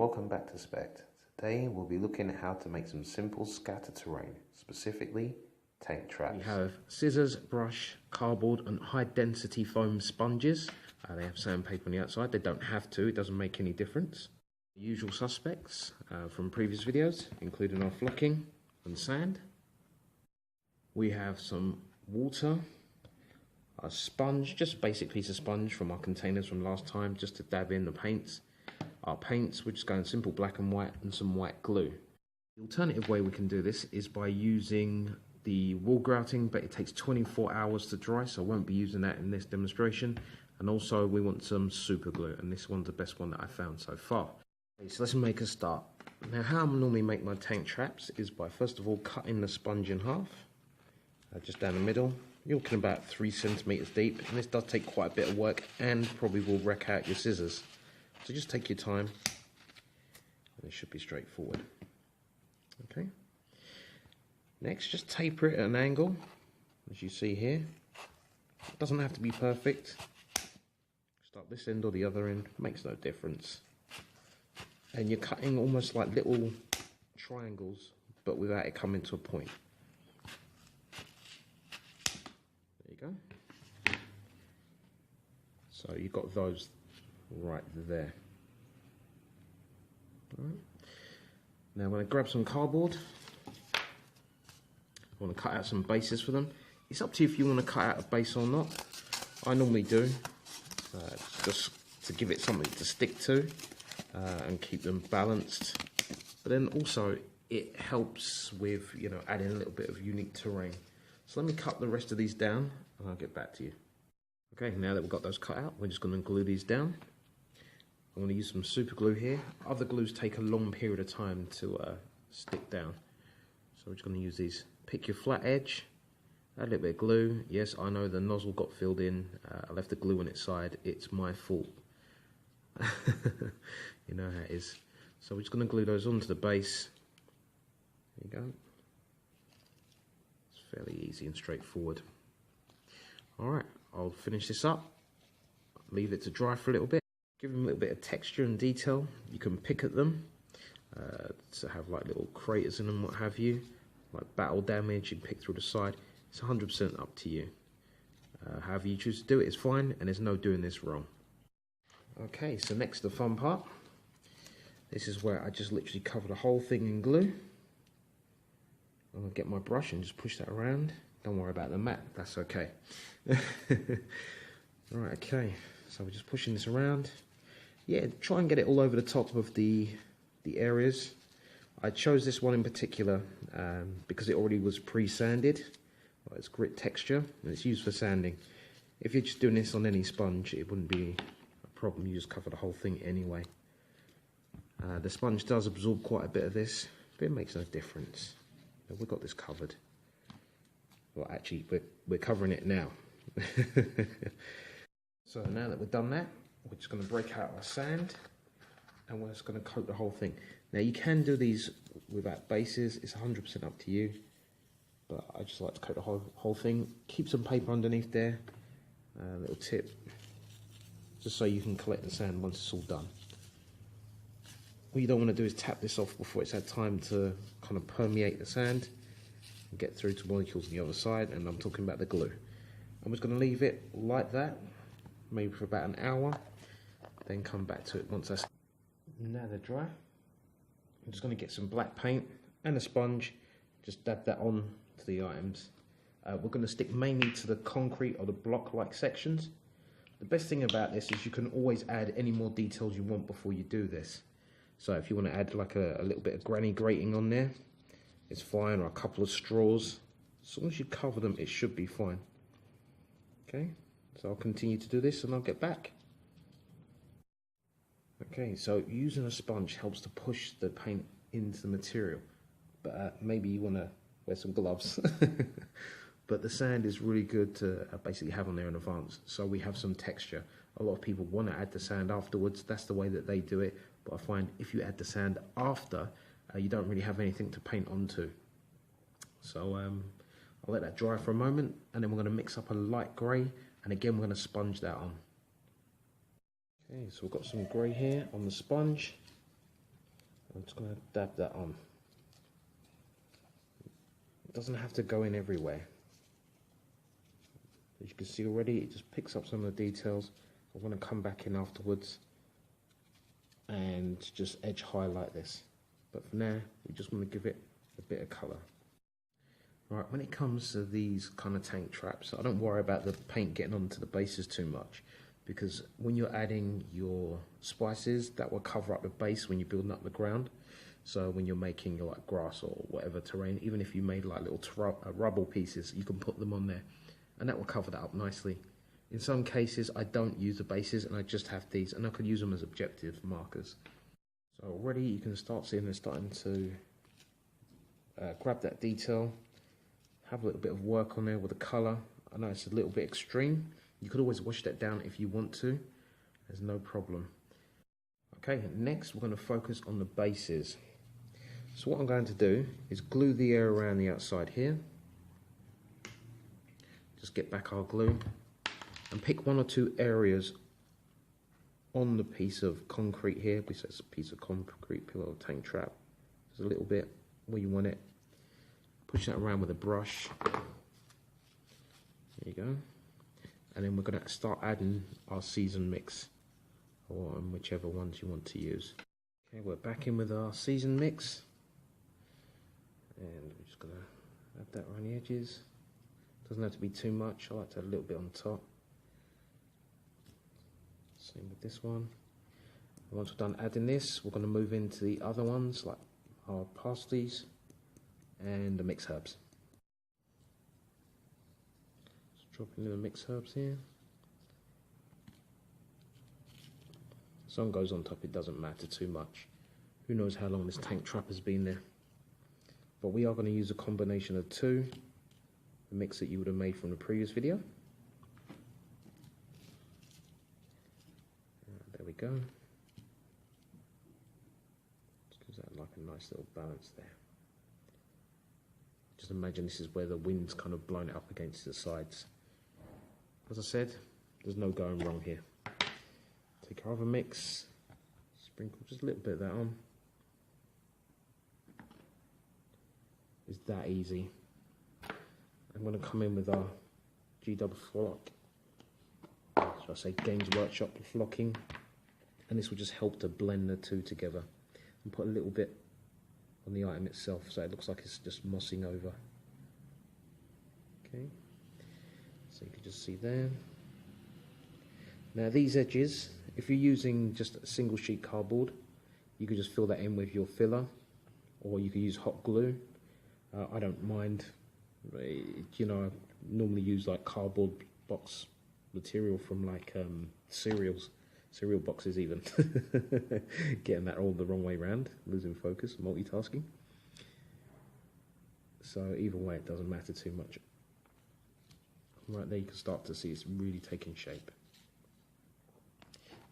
welcome back to Spect. Today we'll be looking at how to make some simple scatter terrain, specifically tank traps. We have scissors, brush, cardboard and high density foam sponges. They have sandpaper on the outside. They don't have to, it doesn't make any difference. The usual suspects from previous videos, including our flocking and sand. We have some water, a sponge, just basically it's a sponge from our containers from last time, just to dab in the paints. Our paints, we're just going simple black and white and some white glue. The alternative way we can do this is by using the wall grouting, but it takes 24 hours to dry, so I won't be using that in this demonstration. And also we want some super glue, and this one's the best one that I found so far. Okay, so let's make a start. Now how I normally make my tank traps is by first of all cutting the sponge in half, just down the middle. You're looking about 3 centimeters deep, and this does take quite a bit of work and probably will wreck out your scissors. So just take your time, and it should be straightforward. Okay. Next, just taper it at an angle, as you see here. It doesn't have to be perfect. Start this end or the other end, makes no difference. And you're cutting almost like little triangles, but without it coming to a point. There you go. So you've got those right there. All right. Now I'm going to grab some cardboard. I want to cut out some bases for them. It's up to you if you want to cut out a base or not. I normally do, just to give it something to stick to and keep them balanced. But then also it helps with, you know, adding a little bit of unique terrain. So let me cut the rest of these down and I'll get back to you. Okay, now that we've got those cut out, we're just going to glue these down. I'm going to use some super glue here. Other glues take a long period of time to stick down. So we're just going to use these. Pick your flat edge, add a little bit of glue. Yes, I know the nozzle got filled in. I left the glue on its side. It's my fault. You know how it is. So we're just going to glue those onto the base. There you go. It's fairly easy and straightforward. Alright, I'll finish this up. Leave it to dry for a little bit. Give them a little bit of texture and detail. You can pick at them to have like little craters in them, what have you. Like battle damage, you can pick through the side. It's 100% up to you. However you choose to do it is fine, and there's no doing this wrong. Okay, so next the fun part. This is where I just literally cover the whole thing in glue. I'm gonna get my brush and just push that around. Don't worry about the mat, that's okay. Right, okay, so we're just pushing this around. Yeah, try and get it all over the top of the areas. I chose this one in particular because it already was pre-sanded. Well, it's grit texture and it's used for sanding. If you're just doing this on any sponge, it wouldn't be a problem. You just cover the whole thing anyway. The sponge does absorb quite a bit of this, but it makes no difference. We've got this covered. Well, actually, we're covering it now. So now that we've done that, we're just going to break out our sand and we're just going to coat the whole thing. Now you can do these without bases, it's 100% up to you, but I just like to coat the whole thing. Keep some paper underneath there, a little tip, just so you can collect the sand once it's all done. What you don't want to do is tap this off before it's had time to kind of permeate the sand and get through to molecules on the other side, and I'm talking about the glue. I'm just going to leave it like that, maybe for about an hour, then come back to it once that's... Now they're dry. I'm just going to get some black paint and a sponge, just dab that on to the items. We're going to stick mainly to the concrete or the block-like sections. The best thing about this is you can always add any more details you want before you do this. So if you want to add like a little bit of granny grating on there, it's fine, or a couple of straws. As long as you cover them, it should be fine. Okay, so I'll continue to do this and I'll get back. Okay, so using a sponge helps to push the paint into the material, but maybe you want to wear some gloves. But the sand is really good to basically have on there in advance, so we have some texture. A lot of people want to add the sand afterwards, that's the way that they do it, but I find if you add the sand after, you don't really have anything to paint onto. So I'll let that dry for a moment, and then we're going to mix up a light grey, and again we're going to sponge that on. Okay, so we've got some grey here on the sponge. I'm just going to dab that on. It doesn't have to go in everywhere. As you can see already, it just picks up some of the details. I'm going to come back in afterwards and just edge highlight this. But for now, we just want to give it a bit of colour. Right, when it comes to these kind of tank traps, I don't worry about the paint getting onto the bases too much, because when you're adding your spices, that will cover up the base when you're building up the ground. So when you're making your like grass or whatever terrain, even if you made like little rubble pieces, you can put them on there and that will cover that up nicely. In some cases, I don't use the bases and I just have these, and I could use them as objective markers. So already you can start seeing they're starting to grab that detail. Have a little bit of work on there with the colour. I know it's a little bit extreme. You could always wash that down if you want to. There's no problem. Okay, next we're going to focus on the bases. So what I'm going to do is glue the air around the outside here. Just get back our glue and pick one or two areas on the piece of concrete here. We say it's a piece of concrete pillar or tank trap. Just a little bit where you want it. Push that around with a brush. There you go. And then we're going to start adding our season mix, or whichever ones you want to use. Okay, we're back in with our season mix. And we're just going to add that around the edges. Doesn't have to be too much. I like to add a little bit on top. Same with this one. And once we're done adding this, we're going to move into the other ones, like our parsleys and the mixed herbs. Just dropping in the mixed herbs here. Some goes on top, it doesn't matter too much. Who knows how long this tank trap has been there. But we are going to use a combination of two, the mix that you would have made from the previous video. There we go. Just gives that like a nice little balance there. Just imagine this is where the wind's kind of blown it up against the sides. As I said, there's no going wrong here. Take our other mix, sprinkle just a little bit of that on. It's that easy. I'm going to come in with our G-double flock. So I say Games Workshop flocking. And this will just help to blend the two together. And put a little bit on the item itself so it looks like it's just mossing over. Okay. So you can just see there. Now these edges, if you're using just a single sheet cardboard, you could just fill that in with your filler, or you could use hot glue. I don't mind. You know, I normally use like cardboard box material from like cereal boxes even. Getting that all the wrong way round, losing focus, multitasking. So either way, it doesn't matter too much. Right there you can start to see it's really taking shape.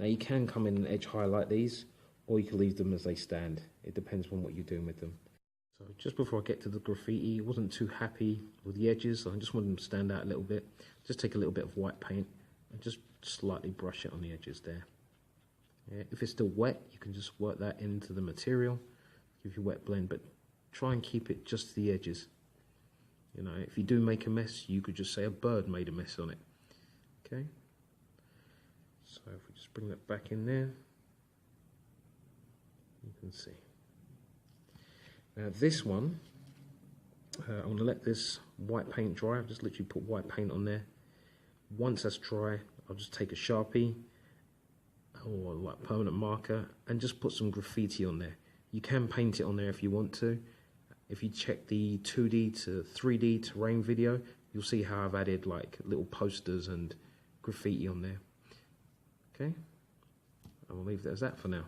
Now you can come in and edge highlight these, or you can leave them as they stand. It depends on what you're doing with them. So just before I get to the graffiti, I wasn't too happy with the edges, so I just wanted them to stand out a little bit. Just take a little bit of white paint and just slightly brush it on the edges there. Yeah, if it's still wet, you can just work that into the material, give you a wet blend, but try and keep it just to the edges. You know, if you do make a mess, you could just say a bird made a mess on it. Okay? So if we just bring that back in there, you can see. Now this one, I'm going to let this white paint dry. I've just literally put white paint on there. Once that's dry, I'll just take a Sharpie or like permanent marker and just put some graffiti on there. You can paint it on there if you want to. If you check the 2D to 3D terrain video, you'll see how I've added like little posters and graffiti on there. Okay, I will leave it as that for now.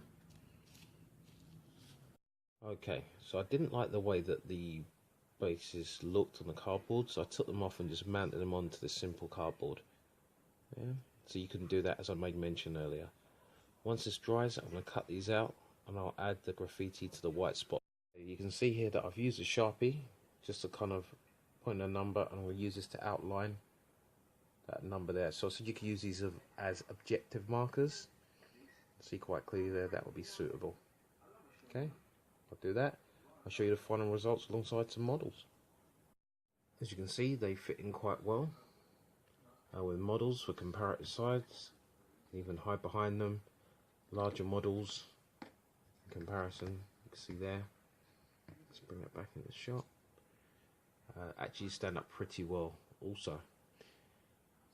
Okay, so I didn't like the way that the bases looked on the cardboard, so I took them off and just mounted them onto this simple cardboard. Yeah, so you can do that as I made mention earlier. Once this dries, I'm going to cut these out and I'll add the graffiti to the white spot. You can see here that I've used a Sharpie just to kind of point a number, and we'll use this to outline that number there. So you can use these as objective markers. See quite clearly there, that will be suitable. Okay, I'll do that. I'll show you the final results alongside some models. As you can see, they fit in quite well with models for comparative sides. Even hide behind them. Larger models in comparison, you can see there. Let's bring that back in the shot. Actually stand up pretty well also.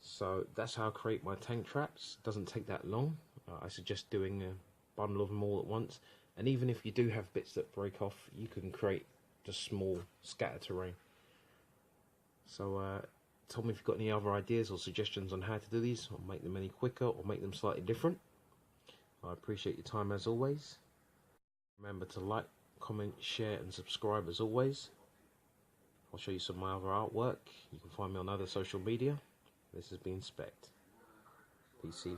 So that's how I create my tank traps. Doesn't take that long. I suggest doing a bundle of them all at once, and even if you do have bits that break off, you can create just small scatter terrain. So tell me if you've got any other ideas or suggestions on how to do these, or make them any quicker, or make them slightly different. I appreciate your time as always. Remember to like, comment, share and subscribe as always. I'll show you some of my other artwork. You can find me on other social media. This has been Spect. PC.